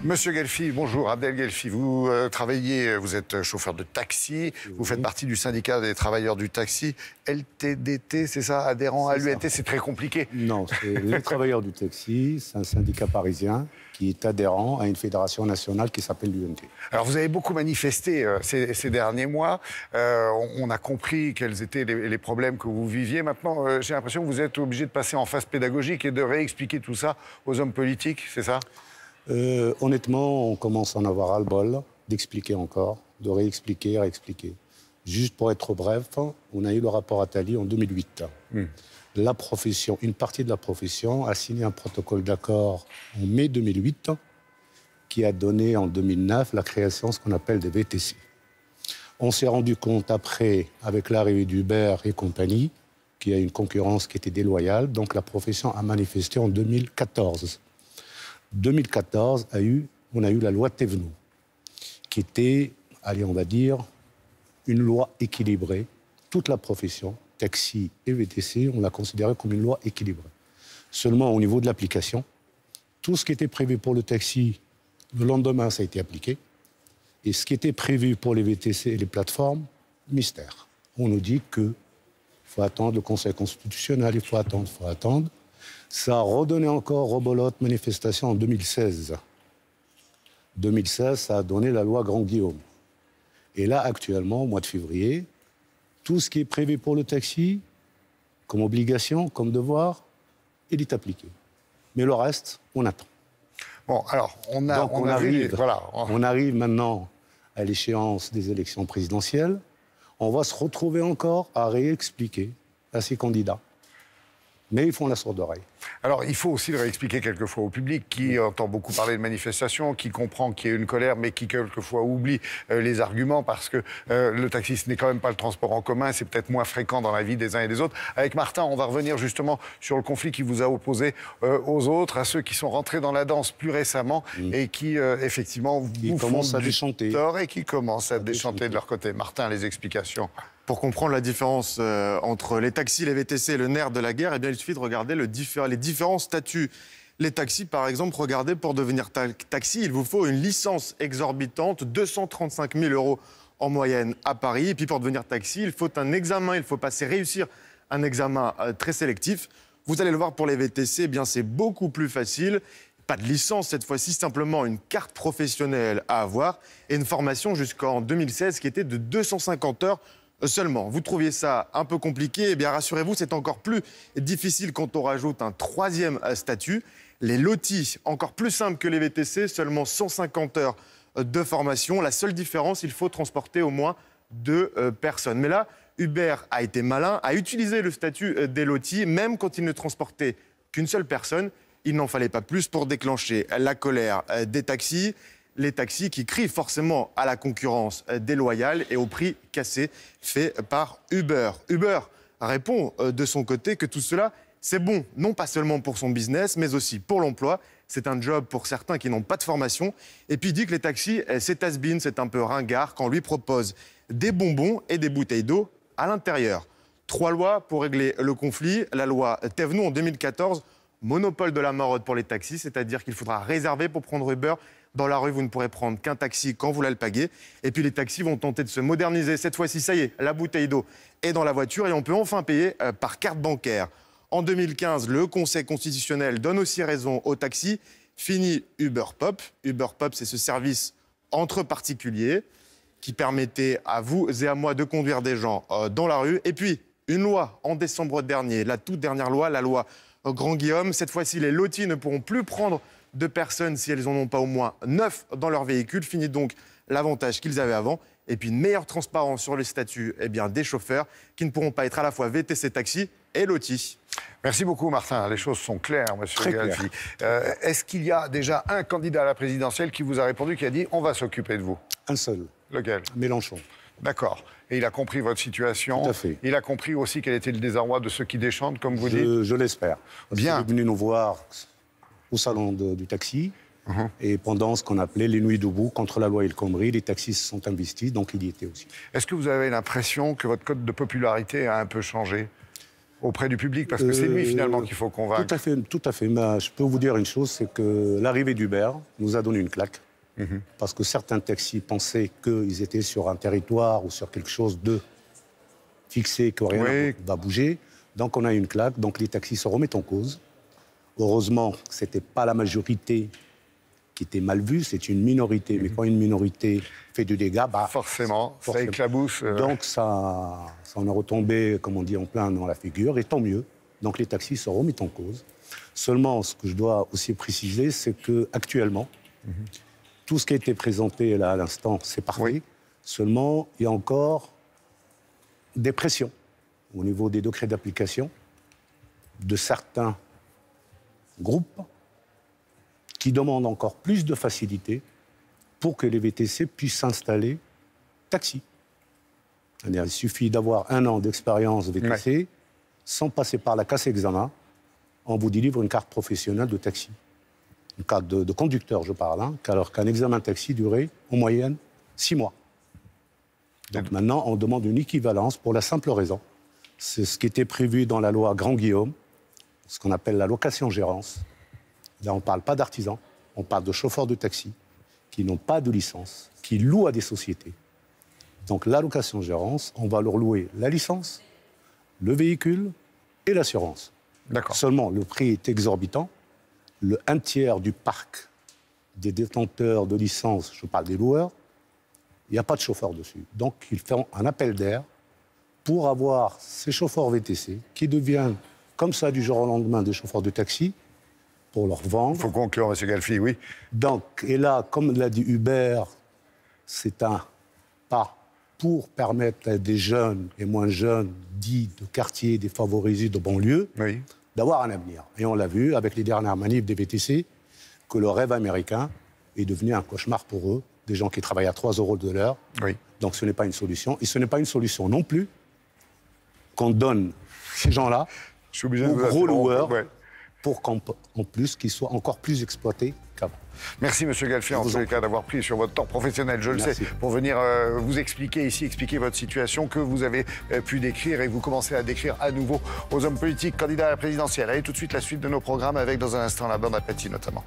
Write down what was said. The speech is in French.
Monsieur Guelfi, bonjour, Abdel Guelfi. Vous travaillez, vous êtes chauffeur de taxi, vous faites partie du syndicat des travailleurs du taxi. LTDT, c'est ça, adhérent à l'UNT, c'est très compliqué. Non, c'est les travailleurs du taxi, c'est un syndicat parisien qui est adhérent à une fédération nationale qui s'appelle l'UNT. Alors vous avez beaucoup manifesté ces derniers mois. On a compris quels étaient les problèmes que vous viviez. Maintenant, j'ai l'impression que vous êtes obligé de passer en phase pédagogique et de réexpliquer tout ça aux hommes politiques, c'est ça? Honnêtement, on commence à en avoir ras-le-bol d'expliquer encore, de réexpliquer, réexpliquer. Juste pour être bref, on a eu le rapport Attali en 2008. La profession, une partie de la profession a signé un protocole d'accord en mai 2008 qui a donné en 2009 la création de ce qu'on appelle des VTC. On s'est rendu compte après, avec l'arrivée d'Uber et compagnie, qu'il y a une concurrence qui était déloyale, donc la profession a manifesté en 2014. 2014, on a eu la loi Thévenoud, qui était, allez, on va dire, une loi équilibrée. Toute la profession, taxi et VTC, on l'a considérée comme une loi équilibrée. Seulement au niveau de l'application, tout ce qui était prévu pour le taxi, le lendemain, ça a été appliqué. Et ce qui était prévu pour les VTC et les plateformes, mystère. On nous dit qu'il faut attendre le Conseil constitutionnel, il faut attendre. Ça a redonné encore rebolote manifestation en 2016. 2016, ça a donné la loi Grand-Guillaume. Et là, actuellement, au mois de février, tout ce qui est prévu pour le taxi, comme obligation, comme devoir, il est appliqué. Mais le reste, on attend. Bon, alors, on arrive maintenant à l'échéance des élections présidentielles. On va se retrouver encore à réexpliquer à ces candidats. Mais ils font la sourde oreille. Alors, il faut aussi le réexpliquer quelquefois au public qui entend beaucoup parler de manifestation, qui comprend qu'il y a une colère, mais qui quelquefois oublie les arguments parce que le taxi, ce n'est quand même pas le transport en commun, c'est peut-être moins fréquent dans la vie des uns et des autres. Avec Martin, on va revenir justement sur le conflit qui vous a opposé aux autres, à ceux qui sont rentrés dans la danse plus récemment et qui, effectivement, vous font du tort et qui commencent à déchanter de leur côté. Martin, les explications. Pour comprendre la différence entre les taxis, les VTC, le nerf de la guerre, eh bien, il suffit de regarder les différents statuts. Les taxis, par exemple, regardez, pour devenir taxi, il vous faut une licence exorbitante, 235 000 € en moyenne à Paris. Et puis pour devenir taxi, il faut un examen, il faut réussir un examen très sélectif. Vous allez le voir pour les VTC, eh bien, c'est beaucoup plus facile. Pas de licence cette fois-ci, simplement une carte professionnelle à avoir et une formation jusqu'en 2016 qui était de 250 heures seulement. Vous trouviez ça un peu compliqué? Eh bien, rassurez-vous, c'est encore plus difficile quand on rajoute un troisième statut. Les lotis, encore plus simples que les VTC, seulement 150 heures de formation. La seule différence, il faut transporter au moins 2 personnes. Mais là, Uber a été malin, a utilisé le statut des lotis, même quand il ne transportait qu'une seule personne. Il n'en fallait pas plus pour déclencher la colère des taxis. Les taxis qui crient forcément à la concurrence déloyale et au prix cassé fait par Uber. Uber répond de son côté que tout cela, c'est bon, non pas seulement pour son business, mais aussi pour l'emploi. C'est un job pour certains qui n'ont pas de formation. Et puis il dit que les taxis, c'est has-been, c'est un peu ringard quand on lui propose des bonbons et des bouteilles d'eau à l'intérieur. 3 lois pour régler le conflit. La loi Thévenoud en 2014, monopole de la maraude pour les taxis, c'est-à-dire qu'il faudra réserver pour prendre Uber. Dans la rue, vous ne pourrez prendre qu'un taxi quand vous l'alpaguez. Et puis les taxis vont tenter de se moderniser. Cette fois-ci, ça y est, la bouteille d'eau est dans la voiture et on peut enfin payer par carte bancaire. En 2015, le Conseil constitutionnel donne aussi raison aux taxis. Fini Uber Pop. Uber Pop, c'est ce service entre particuliers qui permettait à vous et à moi de conduire des gens dans la rue. Et puis, une loi en décembre dernier, la toute dernière loi, la loi Grand-Guillaume. Cette fois-ci, les lotis ne pourront plus prendre de personnes si elles n'en ont pas au moins 9 dans leur véhicule. Fini donc l'avantage qu'ils avaient avant. Et puis une meilleure transparence sur les statuts des chauffeurs qui ne pourront pas être à la fois VTC taxi et lotis. Merci beaucoup Martin, les choses sont claires, monsieur Guelfi. Est-ce qu'il y a déjà un candidat à la présidentielle qui vous a répondu, qui a dit « on va s'occuper de vous » ? Un seul. Lequel ? Mélenchon. D'accord. Et il a compris votre situation. Tout à fait. Il a compris aussi quel était le désarroi de ceux qui déchantent, comme vous dites. Je l'espère. Bien. Il est venu nous voir au salon du taxi. Et pendant ce qu'on appelait les nuits debout contre la loi El Khomri, les taxis se sont investis, donc il y était aussi. Est-ce que vous avez l'impression que votre cote de popularité a un peu changé ? auprès du public, parce que c'est lui finalement qu'il faut convaincre. Tout à fait. Mais je peux vous dire une chose, c'est que l'arrivée d'Uber nous a donné une claque. Parce que certains taxis pensaient qu'ils étaient sur un territoire ou sur quelque chose de fixé, que rien ne va bouger. Donc on a eu une claque, donc les taxis se remettent en cause. Heureusement, ce n'était pas la majorité qui était mal vue, c'est une minorité. Mais quand une minorité fait du dégât, forcément, ça éclabousse. Donc ça en a retombé, comme on dit, en plein dans la figure, et tant mieux. Donc les taxis se remettent en cause. Seulement, ce que je dois aussi préciser, c'est qu'actuellement, tout ce qui a été présenté là à l'instant, c'est parfait. Seulement, il y a encore des pressions au niveau des décrets d'application de certains groupes qui demandent encore plus de facilité pour que les VTC puissent s'installer taxi. C'est-à-dire, il suffit d'avoir 1 an d'expérience VTC sans passer par la casse examen. On vous délivre une carte professionnelle de taxi. Une carte de conducteur, je parle, alors qu'un examen taxi durait en moyenne 6 mois. Donc maintenant, on demande une équivalence pour la simple raison. C'est ce qui était prévu dans la loi Grand-Guillaume, ce qu'on appelle la location-gérance. Là, on ne parle pas d'artisans, on parle de chauffeurs de taxi qui n'ont pas de licence, qui louent à des sociétés. Donc la location-gérance, on va leur louer la licence, le véhicule et l'assurance. Seulement, le prix est exorbitant. Le 1/3 du parc des détenteurs de licence, je parle des loueurs, il n'y a pas de chauffeur dessus. Donc, ils font un appel d'air pour avoir ces chauffeurs VTC qui deviennent, comme ça, du jour au lendemain, des chauffeurs de taxi, pour leur vendre. Il faut conclure, M. Galfi, oui. Donc, et là, comme l'a dit Hubert, c'est un pas pour permettre à des jeunes et moins jeunes, dits de quartiers défavorisés, de banlieue, d'avoir un avenir. Et on l'a vu avec les dernières manifs des VTC, que le rêve américain est devenu un cauchemar pour eux, des gens qui travaillent à 3 € de l'heure. Donc ce n'est pas une solution. Et ce n'est pas une solution non plus qu'on donne ces gens-là aux gros loueurs pour qu'en plus qu'ils soient encore plus exploités qu'avant. Merci, M. Galfi, en tous les cas, d'avoir pris sur votre temps professionnel, je le sais, pour venir vous expliquer ici, expliquer votre situation que vous avez pu décrire et vous commencez à décrire à nouveau aux hommes politiques candidats à la présidentielle. Allez, tout de suite, la suite de nos programmes avec, dans un instant, la bande appétit notamment.